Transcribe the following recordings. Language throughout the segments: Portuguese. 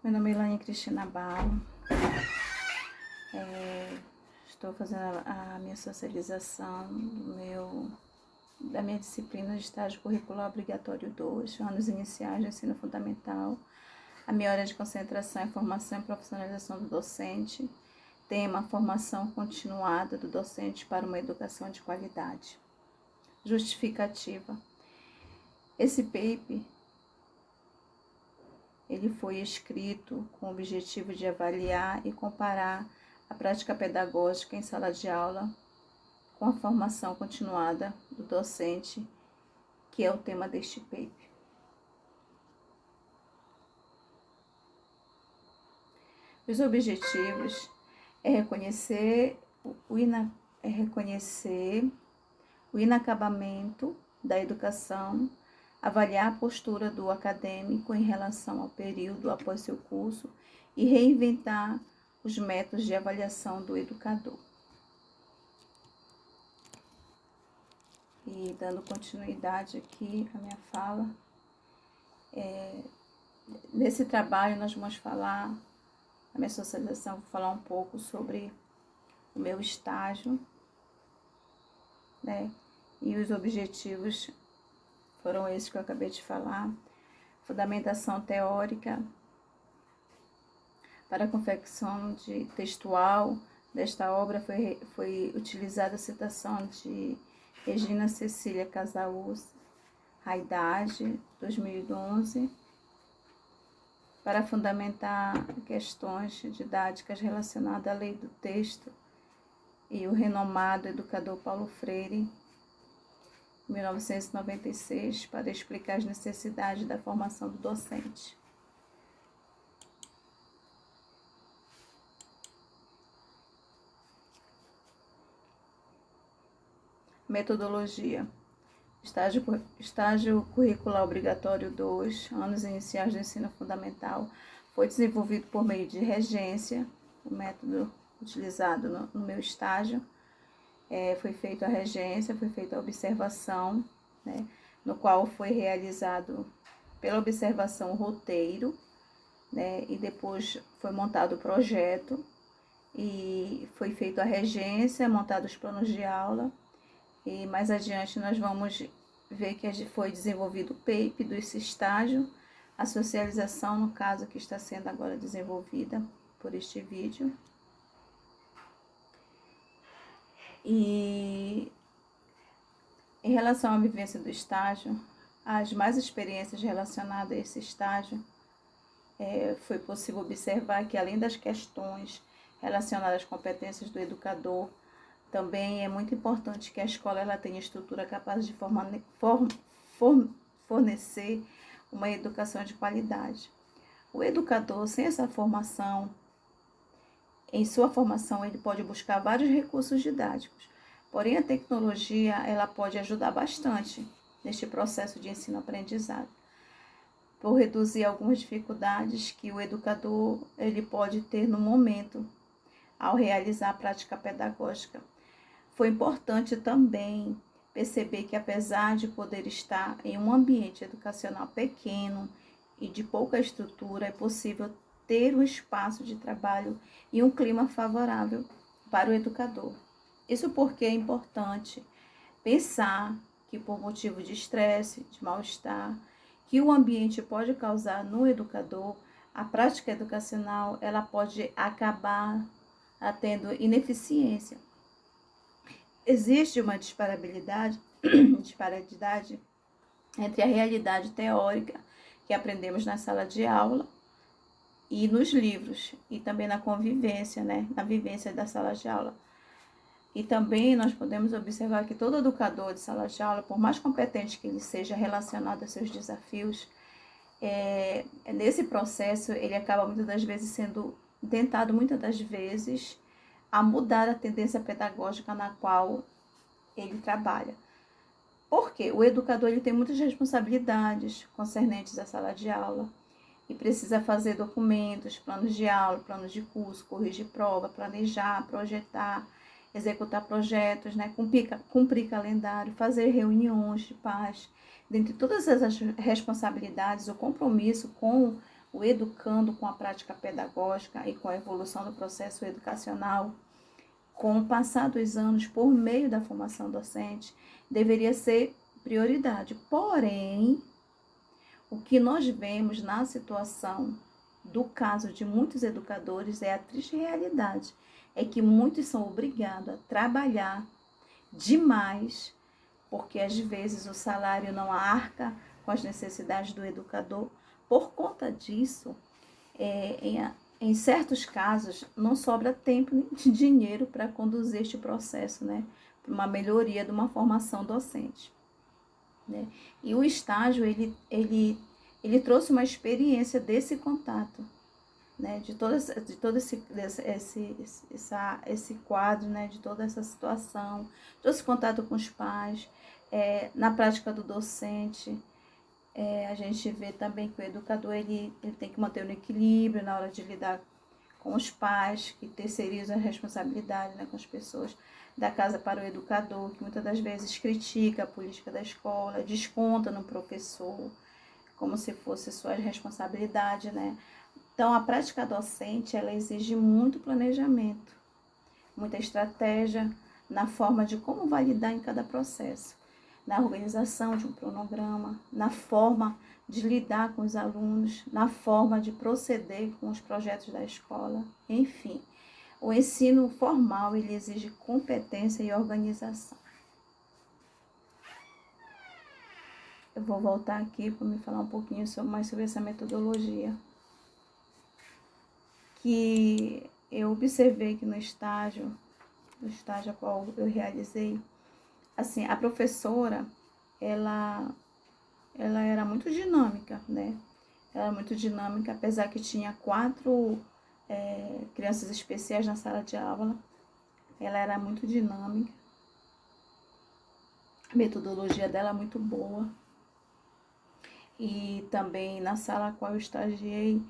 Meu nome é Elaine Cristina Barro. Estou fazendo a minha socialização da minha disciplina de estágio curricular obrigatório 2, anos iniciais de ensino fundamental. A minha hora de concentração é formação e profissionalização do docente. Tema: formação continuada do docente para uma educação de qualidade. Justificativa. Esse paper ele foi escrito com o objetivo de avaliar e comparar a prática pedagógica em sala de aula com a formação continuada do docente, que é o tema deste paper. Os objetivos é reconhecer o inacabamento da educação, avaliar a postura do acadêmico em relação ao período após seu curso e reinventar os métodos de avaliação do educador. E dando continuidade aqui à minha fala, nesse trabalho nós vamos falar, a minha socialização, vou falar um pouco sobre o meu estágio, né? E os objetivos foram esses que eu acabei de falar. Fundamentação teórica para a confecção de textual desta obra foi utilizada a citação de Regina Cecília Casaús, Haidade, 2011, para fundamentar questões didáticas relacionadas à lei do texto e o renomado educador Paulo Freire, 1996, para explicar as necessidades da formação do docente. Metodologia. Estágio curricular obrigatório 2, anos iniciais do ensino fundamental, foi desenvolvido por meio de regência, o método utilizado no meu estágio. Foi feita a regência, foi feita a observação, né, no qual foi realizado pela observação o roteiro, né, e depois foi montado o projeto e foi feita a regência, montados os planos de aula, e mais adiante nós vamos ver que foi desenvolvido o PAPE desse estágio, a socialização, no caso, que está sendo agora desenvolvida por este vídeo. E em relação à vivência do estágio, as mais experiências relacionadas a esse estágio, foi possível observar que, além das questões relacionadas às competências do educador, também é muito importante que a escola ela tenha estrutura capaz de fornecer uma educação de qualidade. O educador, sem essa formação, em sua formação, ele pode buscar vários recursos didáticos, porém a tecnologia ela pode ajudar bastante neste processo de ensino-aprendizado, por reduzir algumas dificuldades que o educador ele pode ter no momento ao realizar a prática pedagógica. Foi importante também perceber que, apesar de poder estar em um ambiente educacional pequeno e de pouca estrutura, é possível ter um espaço de trabalho e um clima favorável para o educador. Isso porque é importante pensar que, por motivo de estresse, de mal-estar, que o ambiente pode causar no educador, a prática educacional ela pode acabar tendo ineficiência. Existe uma disparidade entre a realidade teórica que aprendemos na sala de aula e nos livros, e também na convivência, né? Na vivência da sala de aula. E também nós podemos observar que todo educador de sala de aula, por mais competente que ele seja relacionado a seus desafios, nesse processo ele acaba muitas das vezes sendo tentado a mudar a tendência pedagógica na qual ele trabalha. Porque o educador ele tem muitas responsabilidades concernentes à sala de aula e precisa fazer documentos, planos de aula, planos de curso, corrigir prova, planejar, projetar, executar projetos, né? Cumprir calendário, fazer reuniões de paz. Dentre todas essas responsabilidades, o compromisso com o educando com a prática pedagógica e com a evolução do processo educacional, com o passar dos anos por meio da formação docente, deveria ser prioridade. Porém, o que nós vemos na situação do caso de muitos educadores é a triste realidade, é que muitos são obrigados a trabalhar demais, porque às vezes o salário não arca com as necessidades do educador. Por conta disso, em certos casos, não sobra tempo nem dinheiro para conduzir este processo, né? Para uma melhoria de uma formação docente, né? E o estágio, ele trouxe uma experiência desse contato, né? De todo esse quadro, né? De toda essa situação, todo esse contato com os pais, na prática do docente. A gente vê também que o educador ele tem que manter um equilíbrio na hora de lidar com os pais, que terceirizam a responsabilidade, né, com as pessoas da casa para o educador, que muitas das vezes critica a política da escola, desconta no professor, como se fosse sua responsabilidade, né? Então, a prática docente, ela exige muito planejamento, muita estratégia na forma de como validar em cada processo, na organização de um cronograma, na forma de lidar com os alunos, na forma de proceder com os projetos da escola, enfim. O ensino formal, ele exige competência e organização. Eu vou voltar aqui para me falar um pouquinho mais sobre essa metodologia, que eu observei que no estágio a qual eu realizei, assim, a professora, ela era muito dinâmica, né? Ela era muito dinâmica, apesar que tinha 4 crianças especiais na sala de aula. Ela era muito dinâmica. A metodologia dela é muito boa. E também na sala a qual eu estagiei,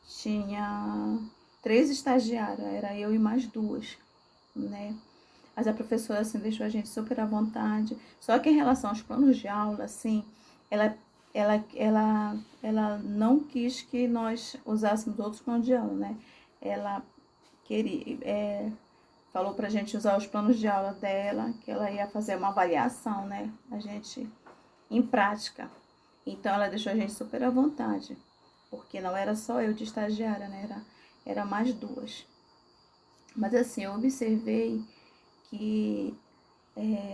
tinha 3 estagiárias, era eu e mais 2, né? Mas a professora, assim, deixou a gente super à vontade. Só que em relação aos planos de aula, assim, ela não quis que nós usássemos outros planos de aula, né? Ela falou pra gente usar os planos de aula dela, que ela ia fazer uma avaliação, né? A gente, em prática. Então, ela deixou a gente super à vontade, porque não era só eu de estagiária, né? Era mais 2. Mas, assim, eu observei que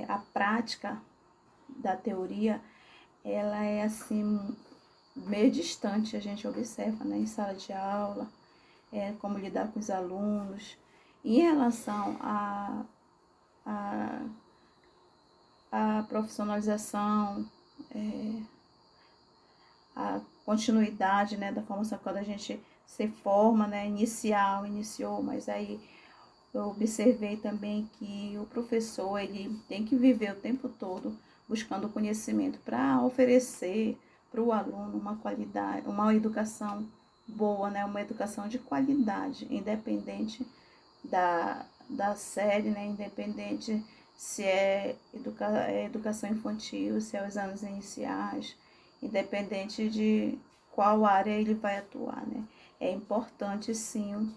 a prática da teoria, ela é assim, meio distante, a gente observa, né, em sala de aula, como lidar com os alunos. Em relação à profissionalização, a continuidade, né, da formação quando a gente se forma, né, iniciou, mas aí eu observei também que o professor, ele tem que viver o tempo todo buscando conhecimento para oferecer para o aluno uma qualidade, uma educação boa, né? Uma educação de qualidade, independente da série, né? Independente se é educação infantil, se é os anos iniciais, independente de qual área ele vai atuar, né? É importante, sim,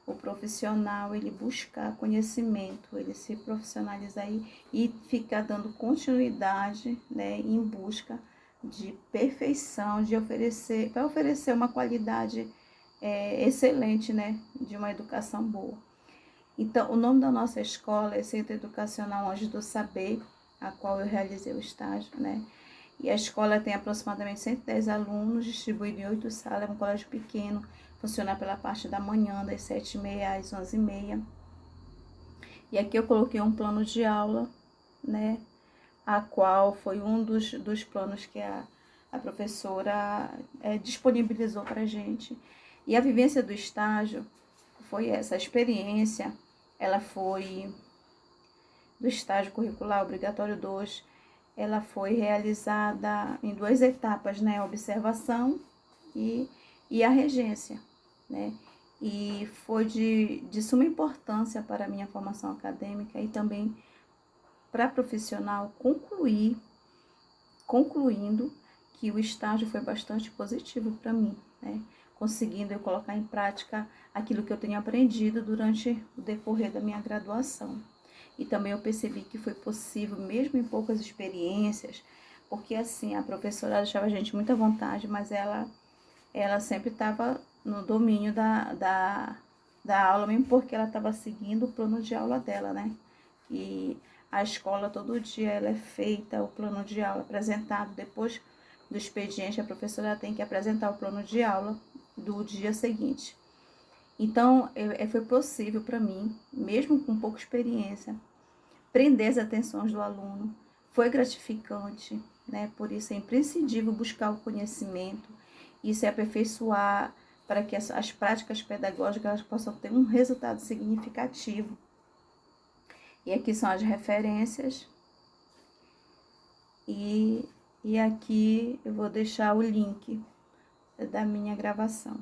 o profissional, ele buscar conhecimento, ele se profissionalizar e ficar dando continuidade, né, em busca de perfeição, para oferecer uma qualidade excelente, né, de uma educação boa. Então, o nome da nossa escola é Centro Educacional Anjos do Saber, a qual eu realizei o estágio, né, e a escola tem aproximadamente 110 alunos, distribuídos em 8 salas, é um colégio pequeno, funciona pela parte da manhã, das 7h30 às 11h30. E aqui eu coloquei um plano de aula, né, a qual foi um dos planos que a professora disponibilizou para a gente. E a vivência do estágio foi essa, a experiência, ela foi do estágio curricular obrigatório 2, ela foi realizada em 2 etapas, né, a observação e a regência, né? E foi de suma importância para a minha formação acadêmica e também para profissional concluindo que o estágio foi bastante positivo para mim, né? conseguindo eu colocar em prática aquilo que eu tenho aprendido durante o decorrer da minha graduação. E também eu percebi que foi possível, mesmo em poucas experiências, porque assim, a professora deixava a gente muito à vontade, mas ela sempre estava no domínio da aula, mesmo porque ela estava seguindo o plano de aula dela, né? E a escola todo dia ela é feita, o plano de aula apresentado, depois do expediente a professora tem que apresentar o plano de aula do dia seguinte. Então, foi possível para mim, mesmo com pouca experiência, prender as atenções do aluno. Foi gratificante, né? Por isso é imprescindível buscar o conhecimento e se aperfeiçoar para que as práticas pedagógicas elas possam ter um resultado significativo. E aqui são as referências. E aqui eu vou deixar o link da minha gravação.